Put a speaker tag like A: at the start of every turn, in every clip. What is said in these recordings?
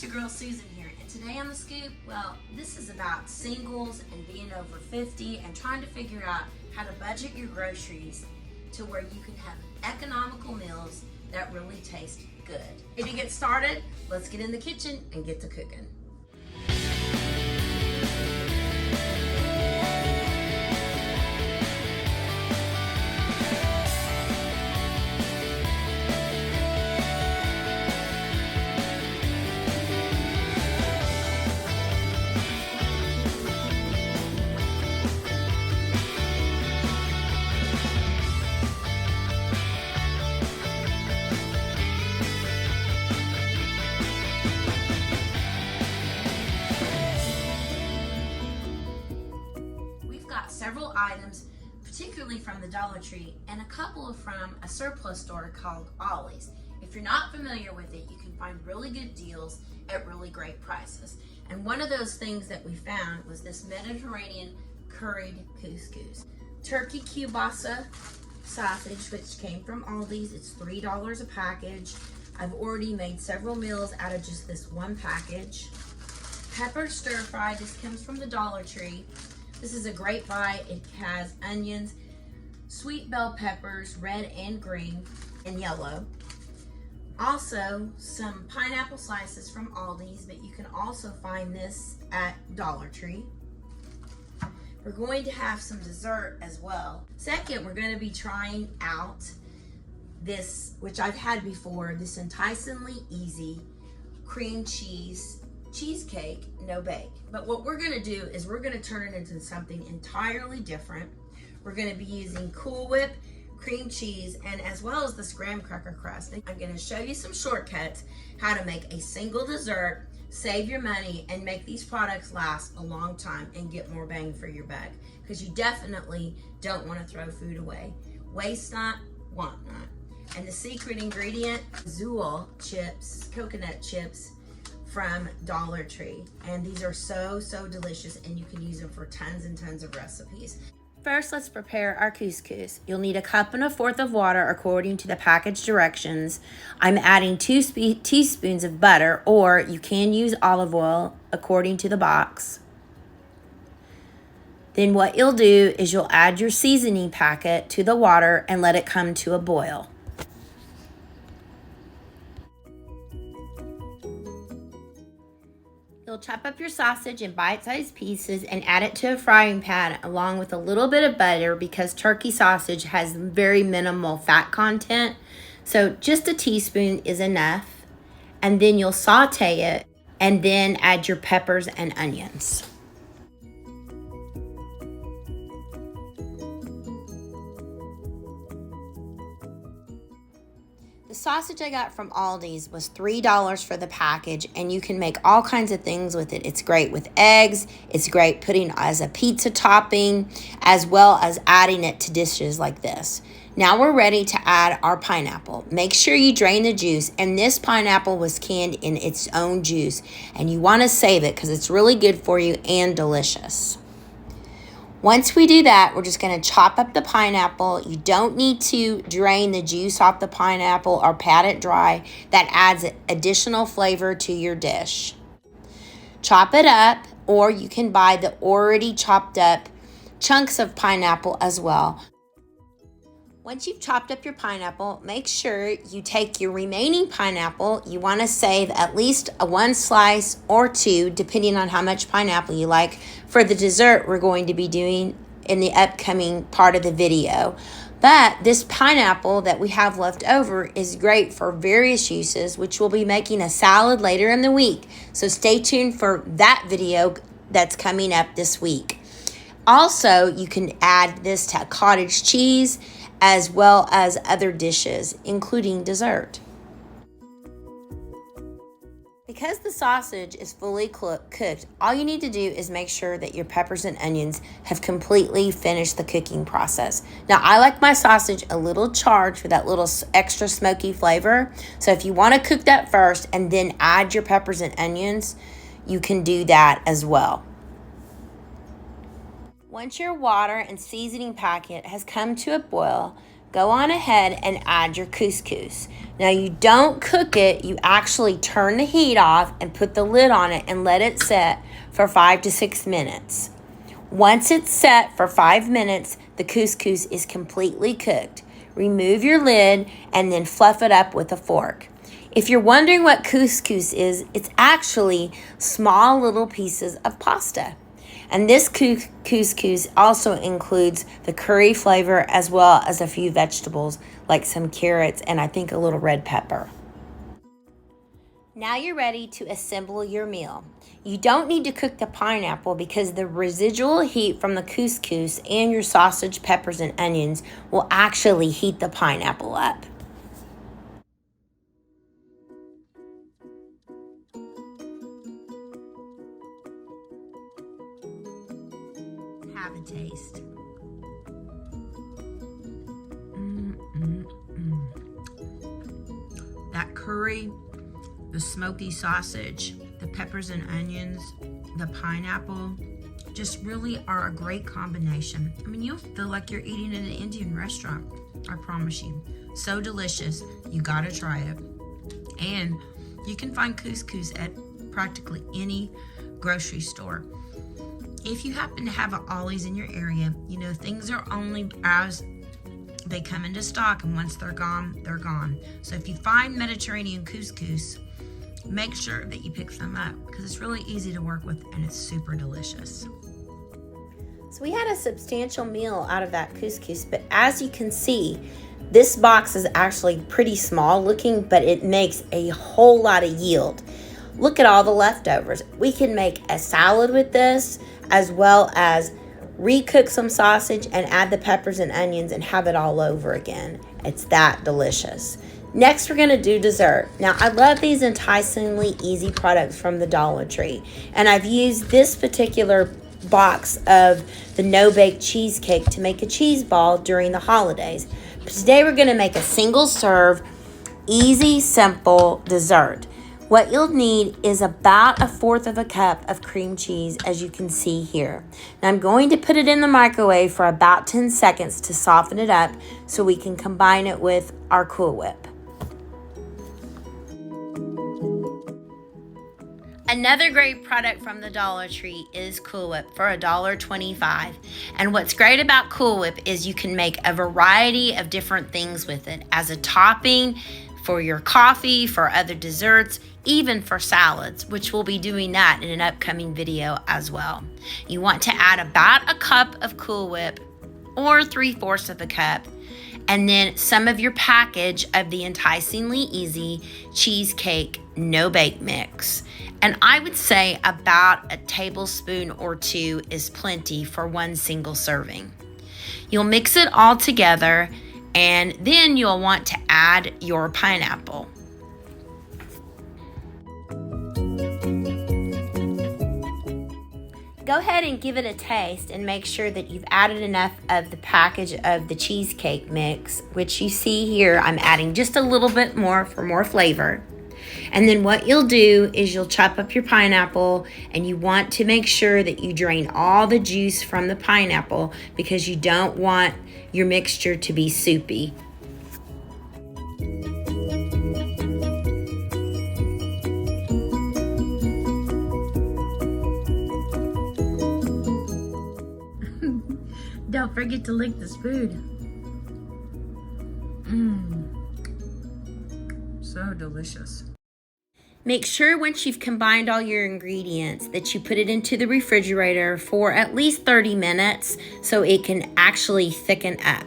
A: It's your girl Susan here, and today on The Scoop, well, this is about singles and being over 50 and trying to figure out how to budget your groceries to where you can have economical meals that really taste good. If you get started, let's get in the kitchen and get to cooking. Several items, particularly from the Dollar Tree, and a couple from a surplus store called Ollie's. If you're not familiar with it, you can find really good deals at really great prices. And one of those things that we found was this Mediterranean curried couscous. Turkey kielbasa sausage, which came from Aldi's. It's $3 a package. I've already made several meals out of just this one package. Pepper stir fry, this comes from the Dollar Tree. This is a great buy. It has onions, sweet bell peppers, red and green and yellow. Also, some pineapple slices from Aldi's, but you can also find this at Dollar Tree. We're going to have some dessert as well. Second, we're going to be trying out this, which I've had before, this enticingly easy cream cheesecake, no bake. But what we're gonna do is we're gonna turn it into something entirely different. We're gonna be using Cool Whip, cream cheese, and as well as this graham cracker crust. I'm gonna show you some shortcuts, how to make a single dessert, save your money, and make these products last a long time and get more bang for your buck. Because you definitely don't wanna throw food away. Waste not, want not. And the secret ingredient, Zool chips, coconut chips, from Dollar Tree. And these are so delicious, and you can use them for tons and tons of recipes. First, let's prepare our couscous. You'll need 1 1/4 cups of water according to the package directions. I'm adding 2 teaspoons of butter, or you can use olive oil according to the box. Then what you'll do is you'll add your seasoning packet to the water and let it come to a boil. You'll chop up your sausage in bite-sized pieces and add it to a frying pan along with a little bit of butter, because turkey sausage has very minimal fat content. So just a teaspoon is enough. And then you'll saute it and then add your peppers and onions. The sausage I got from Aldi's was $3 for the package, and you can make all kinds of things with it. It's great with eggs. It's great putting as a pizza topping, as well as adding it to dishes like this. Now we're ready to add our pineapple. Make sure you drain the juice, and this pineapple was canned in its own juice, and you want to save it because it's really good for you and delicious. Once we do that, we're just going to chop up the pineapple. You don't need to drain the juice off the pineapple or pat it dry. That adds additional flavor to your dish. Chop it up, or you can buy the already chopped up chunks of pineapple as well. Once you've chopped up your pineapple, make sure you take your remaining pineapple. You want to save at least 1 slice or 2, depending on how much pineapple you like, for the dessert we're going to be doing in the upcoming part of the video. But this pineapple that we have left over is great for various uses, which we'll be making a salad later in the week. So stay tuned for that video that's coming up this week. Also, you can add this to cottage cheese, as well as other dishes, including dessert. Because the sausage is fully cooked, all you need to do is make sure that your peppers and onions have completely finished the cooking process. Now, I like my sausage a little charred for that little extra smoky flavor. So if you want to cook that first and then add your peppers and onions, you can do that as well. Once your water and seasoning packet has come to a boil, go on ahead and add your couscous. Now you don't cook it, you actually turn the heat off and put the lid on it and let it set for 5 to 6 minutes. Once it's set for 5 minutes, the couscous is completely cooked. Remove your lid and then fluff it up with a fork. If you're wondering what couscous is, it's actually small little pieces of pasta. And this couscous also includes the curry flavor as well as a few vegetables like some carrots and I think a little red pepper. Now you're ready to assemble your meal. You don't need to cook the pineapple because the residual heat from the couscous and your sausage, peppers, and onions will actually heat the pineapple up. Have a taste. That curry, the smoky sausage, the peppers and onions, the pineapple, just really are a great combination. I mean, you'll feel like you're eating in an Indian restaurant, I promise you. So delicious, you gotta try it. And you can find couscous at practically any grocery store. If you happen to have an Ollie's in your area, you know, things are only as they come into stock, and once they're gone, they're gone. So if you find Mediterranean couscous, make sure that you pick some up because it's really easy to work with and it's super delicious. So we had a substantial meal out of that couscous, but as you can see, this box is actually pretty small looking, but it makes a whole lot of yield. Look at all the leftovers. We can make a salad with this, as well as recook some sausage and add the peppers and onions and have it all over again. It's that delicious. Next, we're gonna do dessert. Now, I love these enticingly easy products from the Dollar Tree, and I've used this particular box of the no-bake cheesecake to make a cheese ball during the holidays. But today, we're gonna make a single serve, easy, simple dessert. What you'll need is about 1/4 of a cup of cream cheese, as you can see here. Now I'm going to put it in the microwave for about 10 seconds to soften it up so we can combine it with our Cool Whip. Another great product from the Dollar Tree is Cool Whip for $1.25. And what's great about Cool Whip is you can make a variety of different things with it as a topping for your coffee, for other desserts, even for salads, which we'll be doing that in an upcoming video as well. You want to add about a cup of Cool Whip or 3/4 of a cup, and then some of your package of the enticingly easy cheesecake no-bake mix. And I would say about a tablespoon or 2 is plenty for one single serving. You'll mix it all together, and then you'll want to add your pineapple. Go ahead and give it a taste and make sure that you've added enough of the package of the cheesecake mix, which you see here, I'm adding just a little bit more for more flavor. And then what you'll do is you'll chop up your pineapple, and you want to make sure that you drain all the juice from the pineapple because you don't want your mixture to be soupy. Don't forget to lick the spoon. So delicious. Make sure once you've combined all your ingredients that you put it into the refrigerator for at least 30 minutes so it can actually thicken up.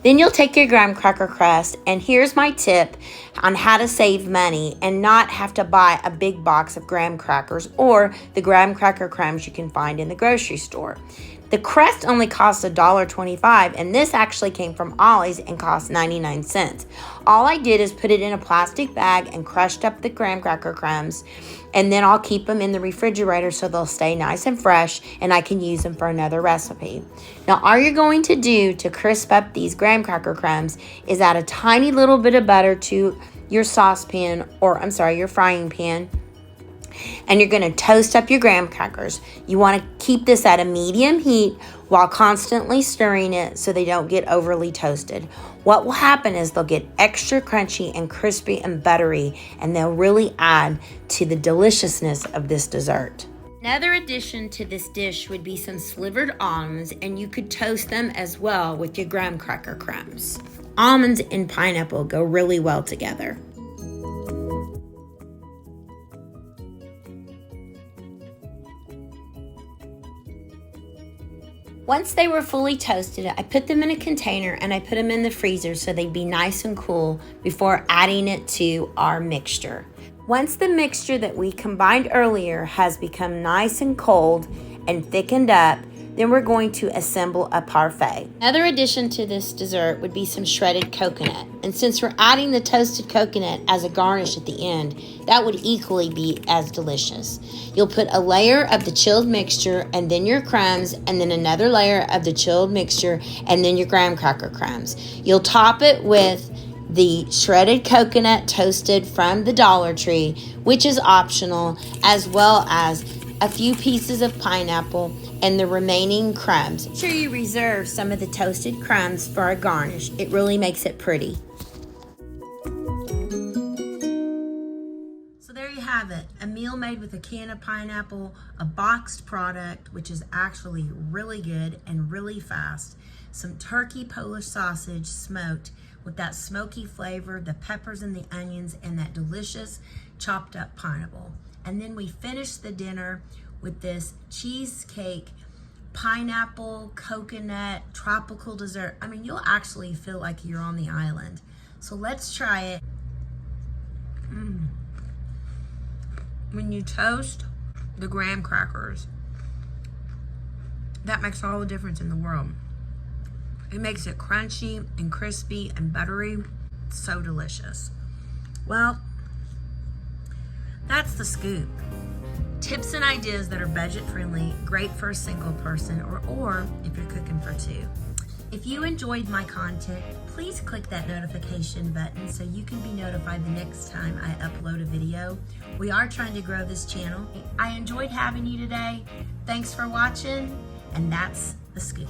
A: Then you'll take your graham cracker crust, and here's my tip on how to save money and not have to buy a big box of graham crackers or the graham cracker crumbs you can find in the grocery store. The crust only costs $1.25, and this actually came from Ollie's and cost 99 cents. All I did is put it in a plastic bag and crushed up the graham cracker crumbs, and then I'll keep them in the refrigerator so they'll stay nice and fresh, and I can use them for another recipe. Now, all you're going to do to crisp up these graham cracker crumbs is add a tiny little bit of butter to your saucepan, or your frying pan. And you're gonna toast up your graham crackers. You wanna keep this at a medium heat while constantly stirring it so they don't get overly toasted. What will happen is they'll get extra crunchy and crispy and buttery, and they'll really add to the deliciousness of this dessert. Another addition to this dish would be some slivered almonds, and you could toast them as well with your graham cracker crumbs. Almonds and pineapple go really well together. Once they were fully toasted, I put them in a container and I put them in the freezer so they'd be nice and cool before adding it to our mixture. Once the mixture that we combined earlier has become nice and cold and thickened up, then we're going to assemble a parfait. Another addition to this dessert would be some shredded coconut. And since we're adding the toasted coconut as a garnish at the end, that would equally be as delicious. You'll put a layer of the chilled mixture and then your crumbs, and then another layer of the chilled mixture and then your graham cracker crumbs. You'll top it with the shredded coconut toasted from the Dollar Tree, which is optional, as well as a few pieces of pineapple and the remaining crumbs. Make sure you reserve some of the toasted crumbs for a garnish. It really makes it pretty. So there you have it, a meal made with a can of pineapple, a boxed product, which is actually really good and really fast. Some turkey Polish sausage smoked with that smoky flavor, the peppers and the onions, and that delicious chopped up pineapple. And then we finished the dinner with this cheesecake, pineapple, coconut, tropical dessert. I mean, you'll actually feel like you're on the island. So let's try it. When you toast the graham crackers, that makes all the difference in the world. It makes it crunchy and crispy and buttery. So delicious. Well, that's the scoop. Tips and ideas that are budget friendly, great for a single person or if you're cooking for two. If you enjoyed my content, please click that notification button so you can be notified the next time I upload a video. We are trying to grow this channel. I enjoyed having you today. Thanks for watching, and that's the scoop.